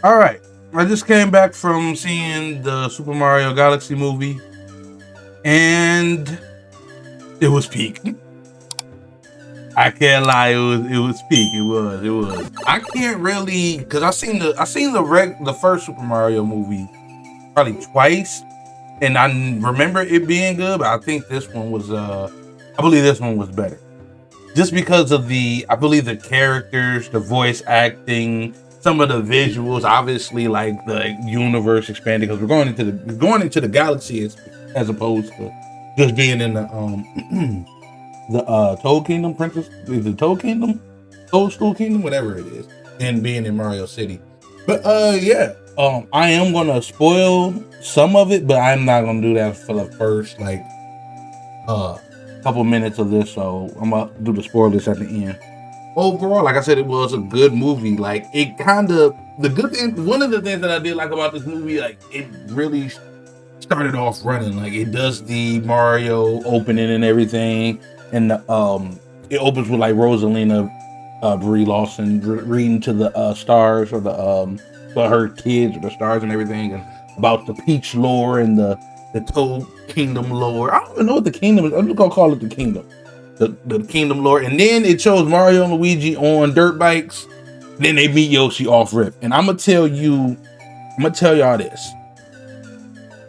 All right. I just came back from seeing the Super Mario Galaxy movie, and it was peak. I can't lie, it was peak. It was. I can't really because I seen the first Super Mario movie probably twice, and I remember it being good. But I think this one was I believe this one was better. Just because of I believe the characters, the voice acting, some of the visuals, obviously like the universe expanding because we're going into the galaxy as opposed to just being in the Toad Kingdom, Princess, the Toad Kingdom, Toad School Kingdom, whatever it is, and being in Mario City. But yeah, I am gonna spoil some of it, but I'm not gonna do that for the first like uh couple minutes of this, so I'm gonna do the spoilers at the end. Overall, like I said, it was a good movie. Like it kind of the good thing. One of the things that I did like about this movie, like it really started off running. Like it does the Mario opening and everything, and it opens with like Rosalina, Brie Lawson reading to the stars or to her kids or the stars and everything, and about the Peach lore and the Toad Kingdom lore. I don't even know what the kingdom is. I'm just gonna call it the kingdom, the kingdom lore. And then it shows Mario and Luigi on dirt bikes. Then they meet Yoshi off rip, and I'm gonna tell y'all this.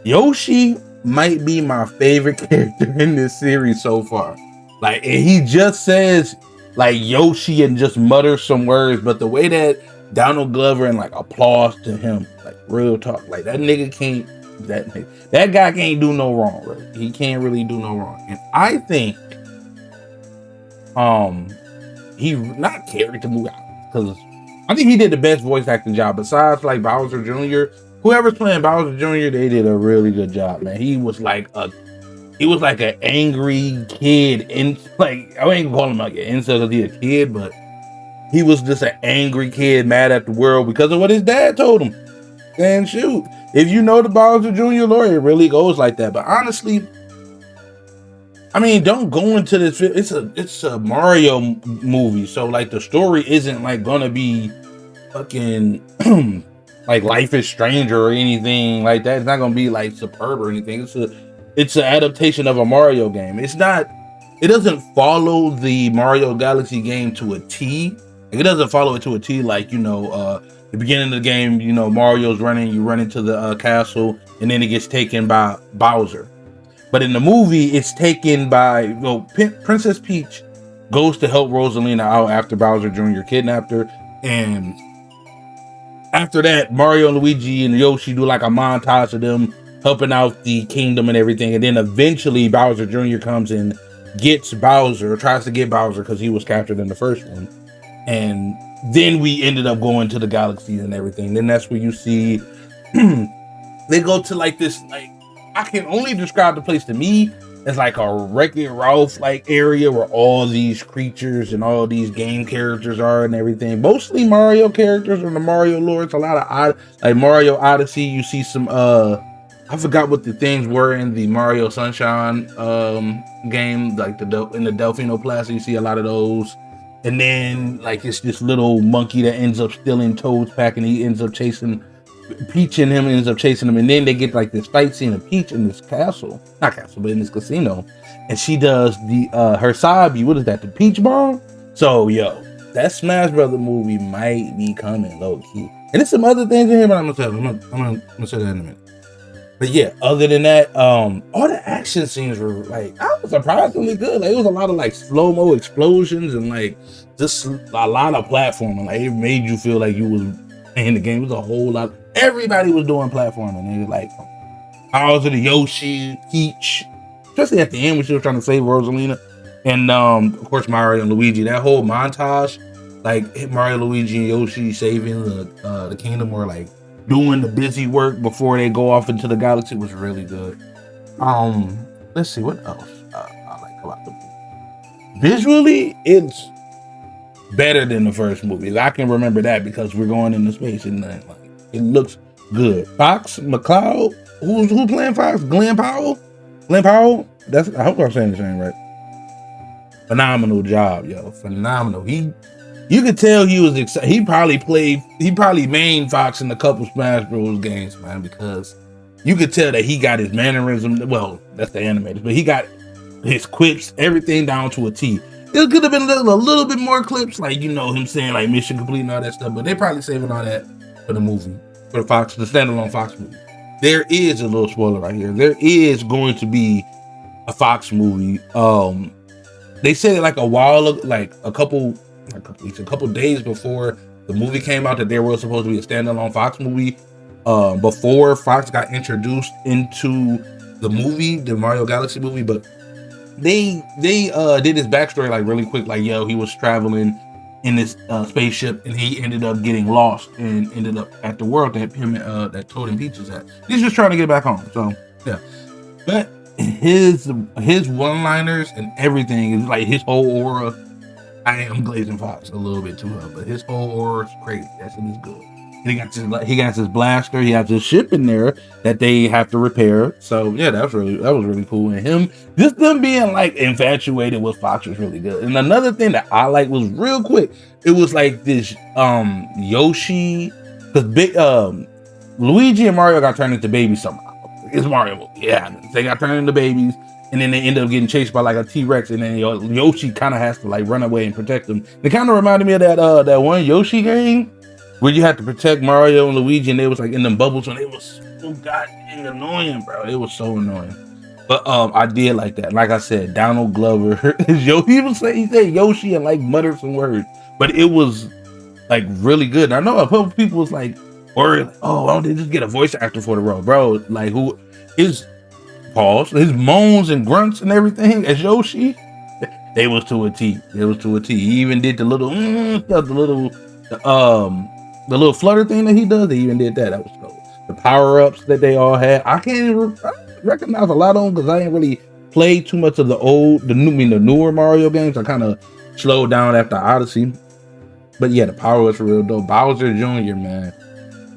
Yoshi might be my favorite character in this series so far. Like, and he just says like Yoshi and just mutters some words, but the way that Donald Glover and like applause to him, like real talk, like that nigga can't, that guy can't do no wrong, right? He can't really do no wrong, and I think um he not carried the movie because I think he did the best voice acting job besides like Bowser Jr. Whoever's playing Bowser Jr., they did a really good job, man. He was like an angry kid, and like I ain't gonna call him like an insult because he's a kid, but he was just an angry kid, mad at the world because of what his dad told him. And shoot, if you know the Bowser Jr. lore, it really goes like that. But honestly, I mean, don't go into this. It's a Mario movie, so like the story isn't like gonna be fucking like Life is Strange or anything like that. It's not gonna be like superb or anything. It's an adaptation of a Mario game. It's not. It doesn't follow the Mario Galaxy game to a T. Like, it doesn't follow it to a T. Like the beginning of the game, Mario's running. You run into the castle, and then it gets taken by Bowser. But in the movie, it's taken by Princess Peach goes to help Rosalina out after Bowser Jr. kidnapped her, and after that, Mario and Luigi and Yoshi do like a montage of them helping out the kingdom and everything, and then eventually Bowser Jr. comes and gets Bowser, tries to get Bowser because he was captured in the first one, and then we ended up going to the galaxies and everything. Then that's where you see they go to like this like. I can only describe the place to me as like a Wreck-It Ralph like area where all these creatures and all these game characters are and everything. Mostly Mario characters from the Mario lore. It's a lot of like Mario Odyssey. You see some I forgot what the things were in the Mario Sunshine game, like in the Delfino Plaza. You see a lot of those. And then like it's this little monkey that ends up stealing Toad's pack, and he ends up chasing Peach, and him ends up chasing him, and then they get like this fight scene of Peach in this castle, not castle, but in this casino, and she does the her sabi. What is that? The Peach Bomb. So that Smash Brother movie might be coming low key, and there's some other things in here, but I'm gonna say that in a minute. But yeah, other than that, all the action scenes were like I was surprisingly good. Like it was a lot of like slow mo explosions and like just a lot of platforming. Like it made you feel like you was playing the game. It was a whole lot. Everybody was doing platforming. They like Bowser, the Yoshi, Peach, especially at the end when she was trying to save Rosalina, and of course Mario and Luigi. That whole montage, like Mario, Luigi, and Yoshi saving the kingdom, or like doing the busy work before they go off into the galaxy, was really good. Let's see what else I like about the movie. Visually, it's better than the first movie. I can remember that because we're going into space and like it looks good. Fox McCloud, who's playing Fox? Glenn Powell. I hope I'm saying the name right. Phenomenal job, yo. Phenomenal. You could tell he was excited. He probably mained Fox in a couple Smash Bros. Games, man, because you could tell that he got his mannerism. Well, that's the animators, but he got his quips, everything down to a T. It could have been a little bit more clips, like him saying like mission complete and all that stuff, but they probably saving all that for the movie, for the standalone Fox movie. There is a little spoiler right here. There is going to be a Fox movie. They said it like a while ago, like a couple weeks, a couple days before the movie came out, that there was supposed to be a standalone Fox movie. Before Fox got introduced into the movie, the Mario Galaxy movie, but they did his backstory like really quick. Like, he was traveling in this spaceship and he ended up getting lost and ended up at the world that him that Toad and Peach is at. He's just trying to get back home. So yeah, but his one-liners and everything is like his whole aura. I am glazing Fox a little bit too hard, but his whole aura is crazy. That shit is good. And he got his blaster. He has his ship in there that they have to repair. So yeah, that was really cool. And them being like infatuated with Fox was really good. And another thing that I like was real quick. It was like this Yoshi, because Luigi and Mario got turned into babies somehow. It's Mario movie. Yeah, they got turned into babies. And then they end up getting chased by like a T-Rex, and then Yoshi kind of has to like run away and protect them. It kind of reminded me of that one Yoshi game where you had to protect Mario and Luigi, and they was like in them bubbles, and it was so goddamn annoying, bro. It was so annoying. But I did like that. Like I said, Donald Glover, he said Yoshi and like muttered some words, but it was like really good. And I know a couple people was like worried, like, oh, why don't they just get a voice actor for the role, bro? Like who is his moans and grunts and everything as Yoshi, they was to a T. It was to a T. He even did the little stuff, the little flutter thing that he does. They even did that. That was cool. The power ups that they all had. I can't even recognize a lot of them because I ain't really played too much of the newer Mario games. I kind of slowed down after Odyssey. But yeah, the power ups were real dope. Bowser Jr., man.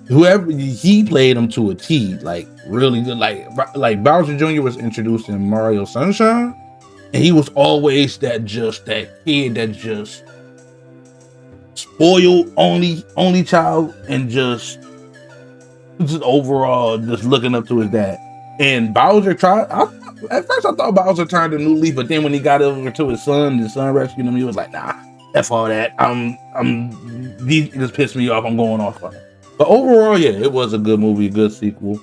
Whoever he played him to a T, like really good. Like Bowser Jr. was introduced in Mario Sunshine, and he was always that kid that just spoiled only child, and just overall just looking up to his dad. And Bowser at first I thought Bowser turned a new leaf, but then when he got over to his son rescued him, he was like, nah, F all that. He just pissed me off. I'm going off on it. But overall, yeah, it was a good movie, a good sequel.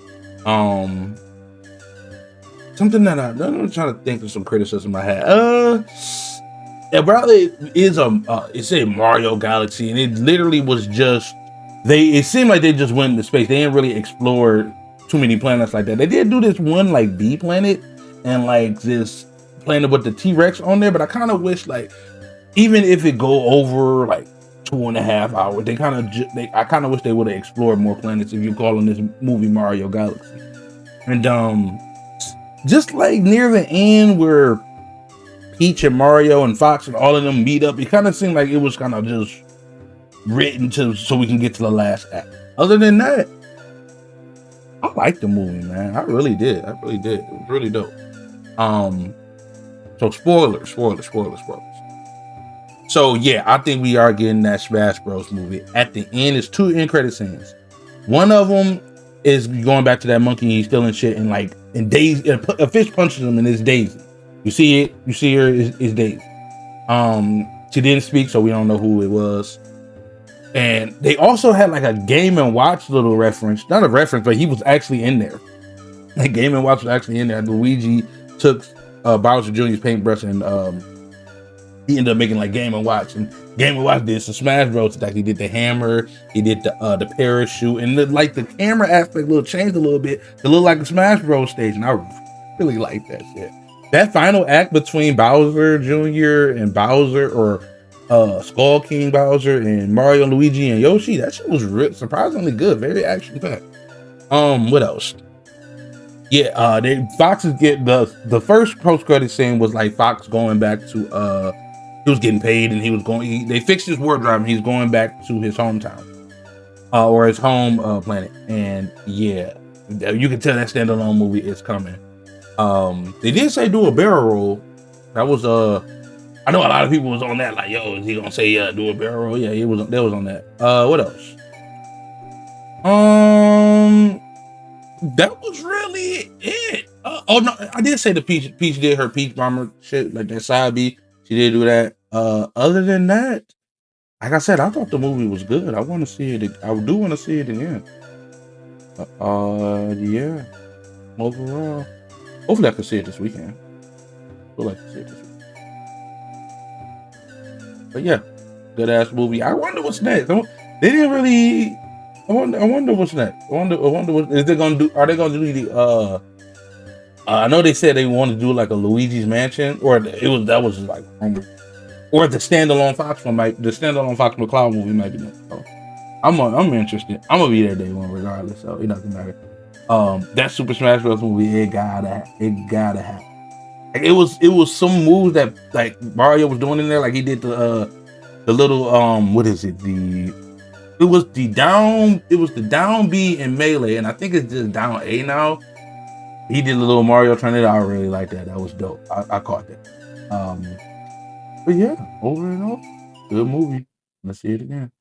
Something that I'm trying to think of some criticism I had. It probably is it's a Mario Galaxy, and it literally was just it seemed like they just went into space. They didn't really explore too many planets like that. They did do this one like B planet and like this planet with the T-Rex on there, but I kind of wish like even if it go over like 2.5 hours, I kind of wish they would have explored more planets if you're calling this movie Mario Galaxy. And just like near the end where Peach and Mario and Fox and all of them meet up, it kind of seemed like it was kind of just written so we can get to the last act. Other than that, I liked the movie, man. I really did. It was really dope. So spoilers. So yeah, I think we are getting that Smash Bros. Movie. At the end, it's 2 end credit scenes. One of them is going back to that monkey. He's stealing shit, and like in Daisy, a fish punches him, and it's Daisy. You see it. You see her. It's Daisy. She didn't speak, so we don't know who it was. And they also had like a Game & Watch little reference. Not a reference, but he was actually in there. Like Game & Watch was actually in there. Luigi took Bowser Jr.'s paintbrush and he ended up making like Game & Watch. And Game & Watch did some Smash Bros. Like he did the hammer, he did the parachute, and the camera aspect changed a little bit to look like a Smash Bros. Stage. And I really like that shit. That final act between Bowser Jr. and Bowser, or Skull King Bowser and Mario, Luigi, and Yoshi, that shit was surprisingly good, very action packed. What else? Yeah, Fox is getting the first post credit scene was like Fox going back to he was getting paid and they fixed his wardrobe and he's going back to his hometown or his home planet. And yeah, you can tell that standalone movie is coming. They did say do a barrel roll. That was I know a lot of people was on that, like, yo, is he gonna say do a barrel roll? Yeah, he was. That was on that. What else? That was really it. Oh no, I did say the Peach did her Peach Bomber shit, like that side B. She did do that. Other than that, like I said, I thought the movie was good. I want to see it. I do want to see it again. Yeah. Overall, hopefully I can see it this weekend. Feel like I can see it this weekend. But yeah, good ass movie. I wonder what's next. They didn't really. I wonder what's next. I wonder what is they gonna do. Are they gonna do the? I know they said they want to do like a Luigi's Mansion, or that was like or the standalone Fox one the standalone Fox McCloud movie might be next. So I'm interested. I'm gonna be there day one regardless, so it doesn't matter. That Super Smash Bros. Movie, it gotta happen. Like, it was some moves that like Mario was doing in there, like he did the little what is it it was the down B in Melee, and I think it's just down A now. He did a little Mario tornado. I really like that. That was dope. I caught that. But yeah, over and over, good movie. Let's see it again.